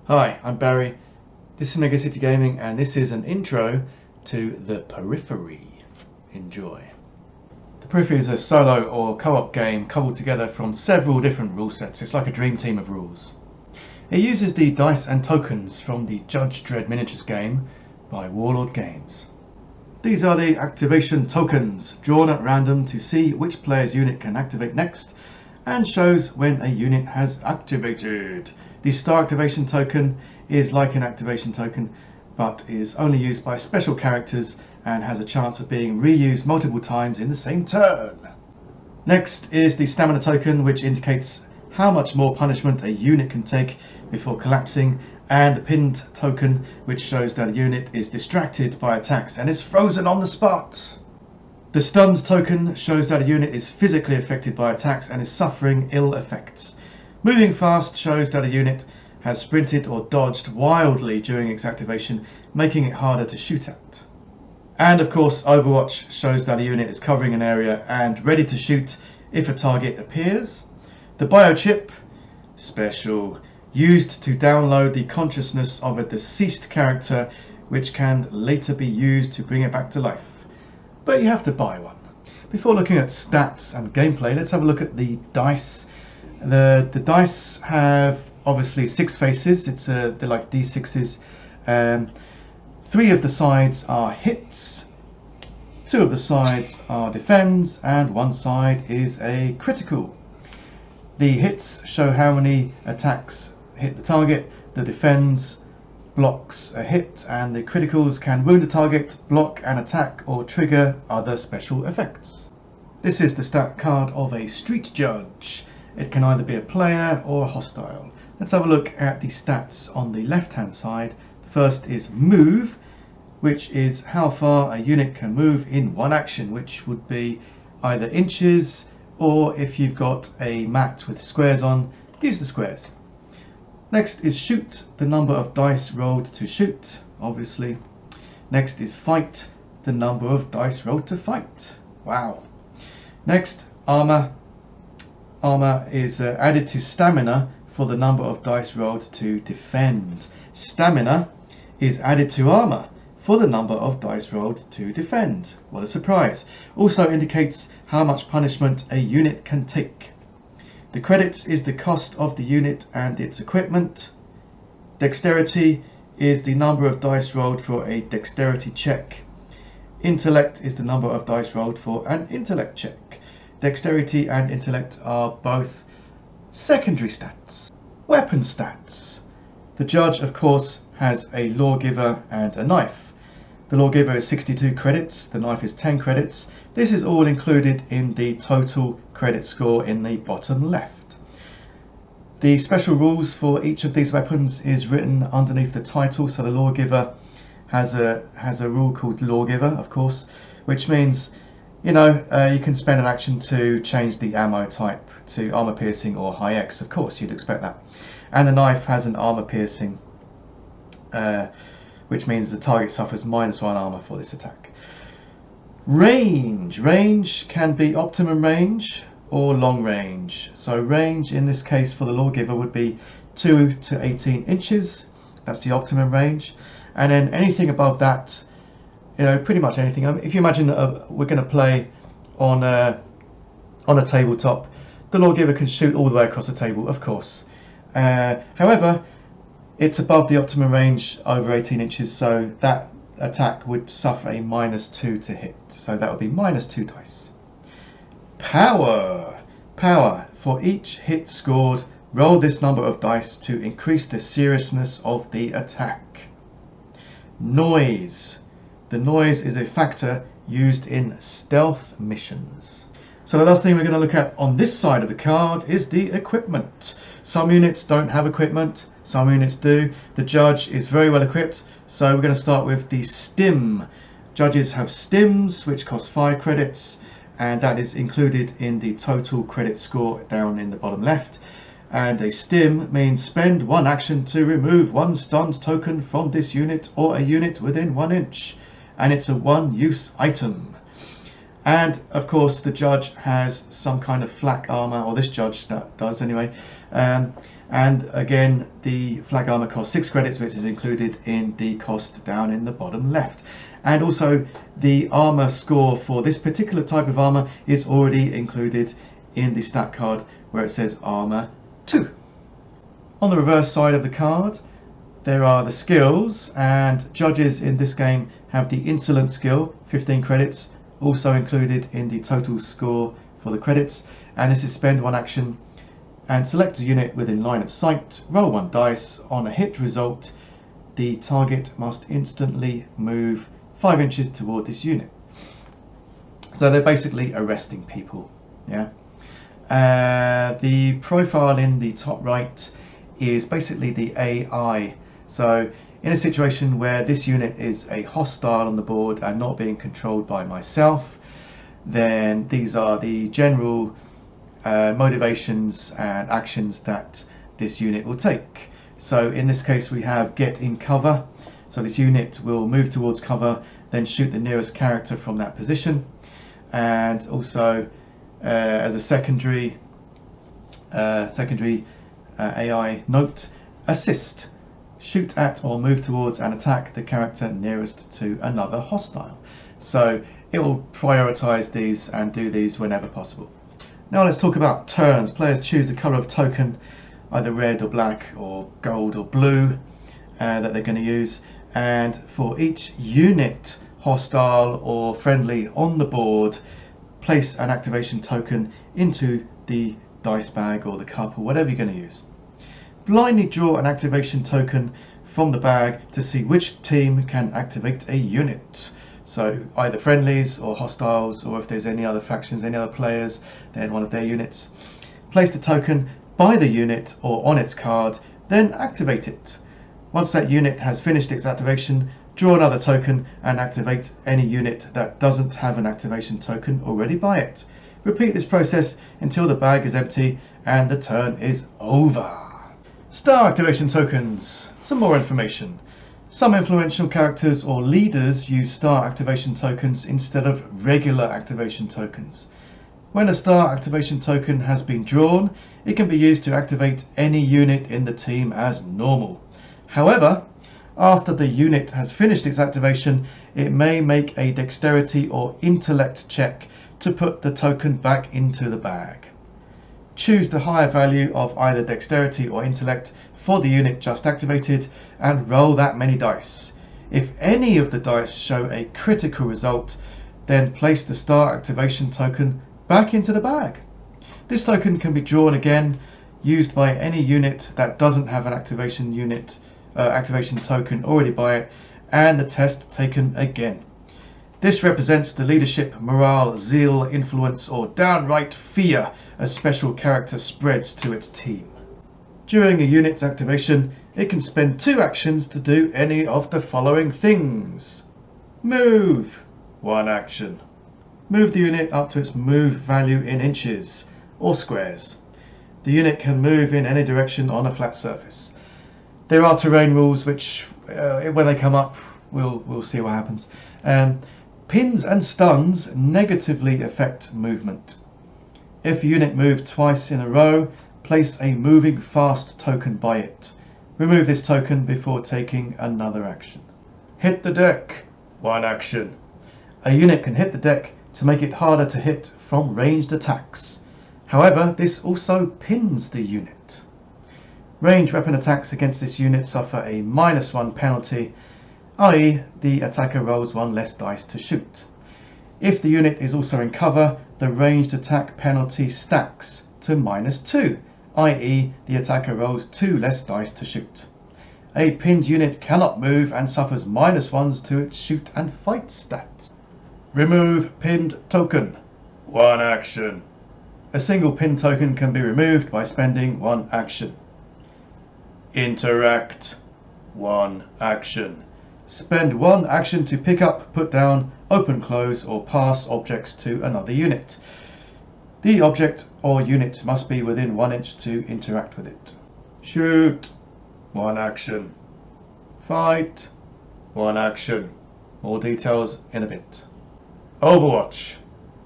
Hi, I'm Barry. This is Mega City Gaming, and this is an intro to the Periphery. Enjoy. The Periphery is a solo or co-op game cobbled together from several different rule sets. It's like a dream team of rules. It uses the dice and tokens from the Judge Dredd miniatures game by Warlord Games. These are the activation tokens, drawn at random to see which player's unit can activate next, and shows when a unit has activated. The star activation token is like an activation token, but is only used by special characters and has a chance of being reused multiple times in the same turn. Next is the stamina token, which indicates how much more punishment a unit can take before collapsing, and the pinned token, which shows that a unit is distracted by attacks and is frozen on the spot. The stunned token shows that a unit is physically affected by attacks and is suffering ill effects. Moving fast shows that a unit has sprinted or dodged wildly during its activation, making it harder to shoot at. And of course, Overwatch shows that a unit is covering an area and ready to shoot if a target appears. The biochip, special, used to download the consciousness of a deceased character, which can later be used to bring it back to life. But you have to buy one. Before looking at stats and gameplay, let's have a look at the dice. The dice have obviously 6 faces. They're like D6s. 3 of the sides are hits, 2 of the sides are defends, and 1 side is a critical. The hits show how many attacks hit the target, the defends blocks a hit, and the criticals can wound a target, block an attack, or trigger other special effects. This is the stat card of a street judge. It can either be a player or a hostile. Let's have a look at the stats on the left hand side. First is move, which is how far a unit can move in one action, which would be either inches, or if you've got a mat with squares on, use the squares. Next is shoot, the number of dice rolled to shoot, obviously. Next is fight, the number of dice rolled to fight. Wow. Next, armor. Armor is added to stamina for the number of dice rolled to defend. Stamina is added to armor for the number of dice rolled to defend. What a surprise. Also indicates how much punishment a unit can take. The credits is the cost of the unit and its equipment. Dexterity is the number of dice rolled for a dexterity check. Intellect is the number of dice rolled for an intellect check. Dexterity and intellect are both secondary stats. Weapon stats. The judge, of course, has a lawgiver and a knife. The lawgiver is 62 credits, the knife is 10 credits. This is all included in the total credit score in the bottom left. The special rules for each of these weapons is written underneath the title, so the lawgiver has a rule called lawgiver, of course, which means you can spend an action to change the ammo type to armor piercing or high X. Of course, you'd expect that. And the knife has an armor piercing, which means the target suffers -1 armor for this attack. Range. Range can be optimum range or long range. So range in this case for the lawgiver would be 2 to 18 inches. That's the optimum range. And then anything above that, pretty much anything. If you imagine we're going to play on a tabletop, the lawgiver can shoot all the way across the table, of course. However, it's above the optimum range over 18 inches, so that attack would suffer a -2 to hit. So that would be -2 dice. Power. Power. For each hit scored, roll this number of dice to increase the seriousness of the attack. Noise. The noise is a factor used in stealth missions. So the last thing we're going to look at on this side of the card is the equipment. Some units don't have equipment, some units do. The judge is very well equipped, so we're going to start with the stim. Judges have stims, which cost 5 credits, and that is included in the total credit score down in the bottom left. And a stim means spend 1 action to remove 1 stunned token from this unit or a unit within 1 inch, and it's a 1-use item. And of course the judge has some kind of flak armor, or this judge that does anyway. And again, the flak armor costs 6 credits, which is included in the cost down in the bottom left. And also the armor score for this particular type of armor is already included in the stat card where it says armor 2. On the reverse side of the card there are the skills, and judges in this game have the insolent skill, 15 credits, also included in the total score for the credits. And this is spend 1 action and select a unit within line of sight, roll 1 dice. On a hit result, the target must instantly move 5 inches toward this unit. So they're basically arresting people. Yeah. The profile in the top right is basically the AI. So in a situation where this unit is a hostile on the board and not being controlled by myself, then these are the general motivations and actions that this unit will take. So in this case we have get in cover. So this unit will move towards cover, then shoot the nearest character from that position. And also as a secondary AI note, assist. Shoot at or move towards and attack the character nearest to another hostile. So it will prioritize these and do these whenever possible. Now let's talk about turns. Players choose the color of token, either red or black or gold or blue, that they're going to use. And for each unit, hostile or friendly, on the board, place an activation token into the dice bag or the cup or whatever you're going to use. Blindly draw an activation token from the bag to see which team can activate a unit. So either friendlies or hostiles, or if there's any other factions, any other players, then one of their units. Place the token by the unit or on its card, then activate it. Once that unit has finished its activation, draw another token and activate any unit that doesn't have an activation token already by it. Repeat this process until the bag is empty and the turn is over. Star activation tokens. Some more information. Some influential characters or leaders use star activation tokens instead of regular activation tokens. When a star activation token has been drawn, it can be used to activate any unit in the team as normal. However, after the unit has finished its activation, it may make a dexterity or intellect check to put the token back into the bag. Choose the higher value of either dexterity or intellect for the unit just activated and roll that many dice. If any of the dice show a critical result, then place the star activation token back into the bag. This token can be drawn again, used by any unit that doesn't have an activation token already by it, and the test taken again. This represents the leadership, morale, zeal, influence, or downright fear a special character spreads to its team. During a unit's activation, it can spend 2 actions to do any of the following things. Move, 1 action. Move the unit up to its move value in inches or squares. The unit can move in any direction on a flat surface. There are terrain rules which, when they come up, we'll see what happens. Pins and stuns negatively affect movement. If a unit moved twice in a row, place a moving fast token by it. Remove this token before taking another action. Hit the deck, 1 action. A unit can hit the deck to make it harder to hit from ranged attacks. However, this also pins the unit. Ranged weapon attacks against this unit suffer a -1 penalty, i.e. the attacker rolls 1 less dice to shoot. If the unit is also in cover, the ranged attack penalty stacks to -2, i.e. the attacker rolls 2 less dice to shoot. A pinned unit cannot move and suffers -1s to its shoot and fight stats. Remove pinned token, 1 action. A single pinned token can be removed by spending 1 action. Interact, 1 action. Spend 1 action to pick up, put down, open, close, or pass objects to another unit. The object or unit must be within 1 inch to interact with it. Shoot, 1 action. Fight, 1 action. More details in a bit. Overwatch,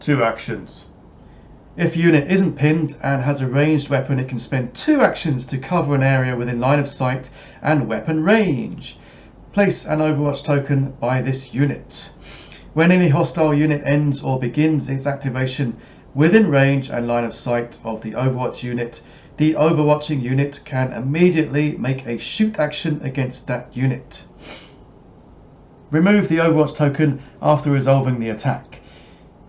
2 actions. If a unit isn't pinned and has a ranged weapon, it can spend 2 actions to cover an area within line of sight and weapon range. Place an Overwatch token by this unit. When any hostile unit ends or begins its activation within range and line of sight of the Overwatch unit, the overwatching unit can immediately make a shoot action against that unit. Remove the Overwatch token after resolving the attack.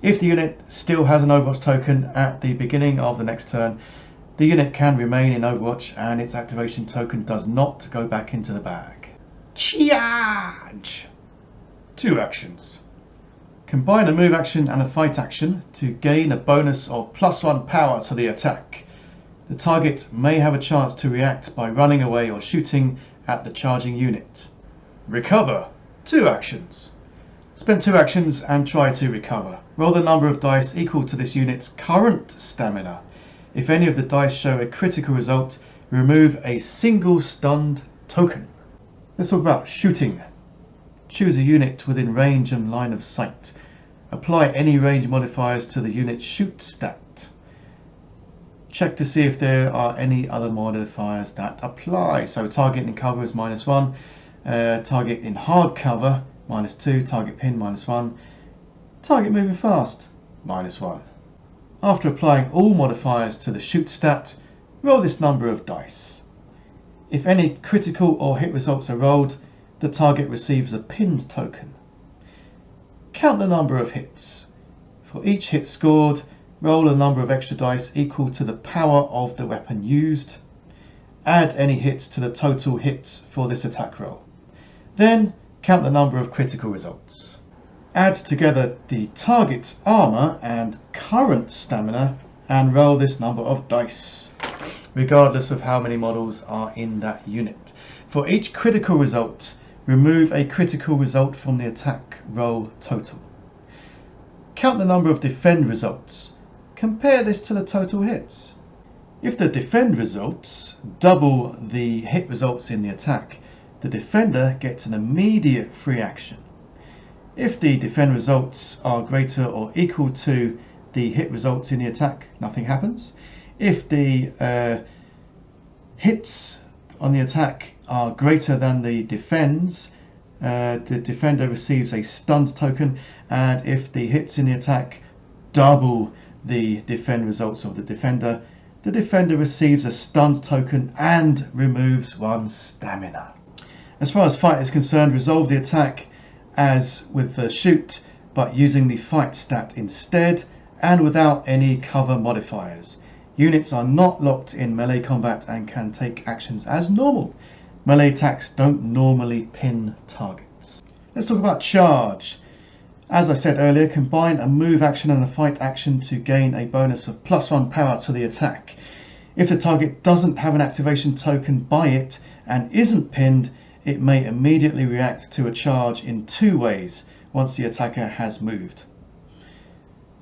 If the unit still has an Overwatch token at the beginning of the next turn, the unit can remain in Overwatch and its activation token does not go back into the bag. Charge! 2 actions. Combine a move action and a fight action to gain a bonus of +1 power to the attack. The target may have a chance to react by running away or shooting at the charging unit. Recover. 2 actions. Spend 2 actions and try to recover. Roll the number of dice equal to this unit's current stamina. If any of the dice show a critical result, remove a single stunned token. Let's talk about shooting. Choose a unit within range and line of sight. Apply any range modifiers to the unit's shoot stat. Check to see if there are any other modifiers that apply. So target in cover is -1, target in hard cover -2, target pin -1, target moving fast -1. After applying all modifiers to the shoot stat, roll this number of dice. If any critical or hit results are rolled, the target receives a pinned token. Count the number of hits. For each hit scored, roll a number of extra dice equal to the power of the weapon used. Add any hits to the total hits for this attack roll. Then count the number of critical results. Add together the target's armor and current stamina and roll this number of dice, regardless of how many models are in that unit. For each critical result, remove a critical result from the attack roll total. Count the number of defend results. Compare this to the total hits. If the defend results double the hit results in the attack, the defender gets an immediate free action. If the defend results are greater or equal to the hit results in the attack, nothing happens. If the hits on the attack are greater than the defends, the defender receives a stunned token, and if the hits in the attack double the defend results of the defender receives a stunned token and removes 1 stamina. As far as fight is concerned, resolve the attack as with the shoot, but using the fight stat instead and without any cover modifiers. Units are not locked in melee combat and can take actions as normal. Melee attacks don't normally pin targets. Let's talk about charge. As I said earlier, combine a move action and a fight action to gain a bonus of +1 power to the attack. If the target doesn't have an activation token by it and isn't pinned, it may immediately react to a charge in 2 ways once the attacker has moved.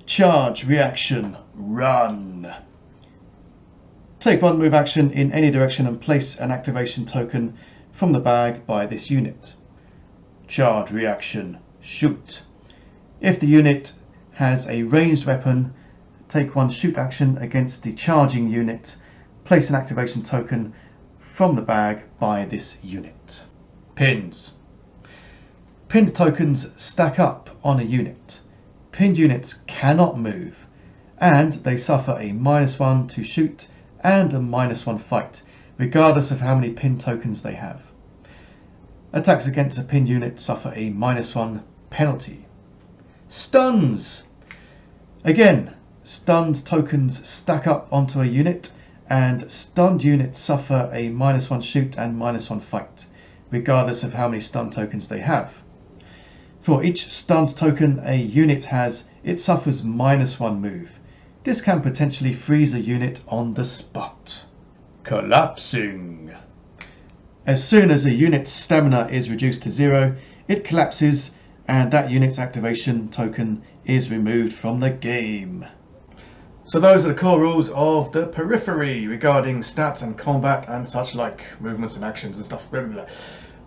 Charge, reaction, run. Take 1 move action in any direction and place an activation token from the bag by this unit. Charge, reaction, shoot. If the unit has a ranged weapon, take 1 shoot action against the charging unit. Place an activation token from the bag by this unit. Pins. Pinned tokens stack up on a unit. Pinned units cannot move, and they suffer a -1 to shoot and a -1 fight, regardless of how many pinned tokens they have. Attacks against a pinned unit suffer a -1 penalty. Stuns. Again, stunned tokens stack up onto a unit, and stunned units suffer a -1 shoot and -1 fight, regardless of how many stun tokens they have. For each stunned token a unit has, it suffers -1 move. This can potentially freeze a unit on the spot. Collapsing. As soon as a unit's stamina is reduced to 0, it collapses and that unit's activation token is removed from the game. So those are the core rules of the Periphery regarding stats and combat and such like, movements and actions and stuff. Blah, blah, blah.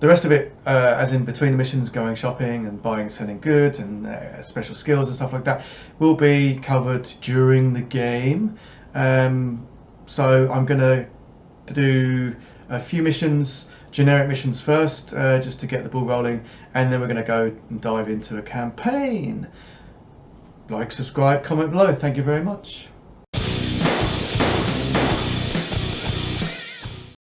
The rest of it, as in between the missions, going shopping and buying and selling goods and special skills and stuff like that, will be covered during the game. So I'm going to do a few missions, generic missions first, just to get the ball rolling, and then we're going to go and dive into a campaign. Like, subscribe, comment below. Thank you very much.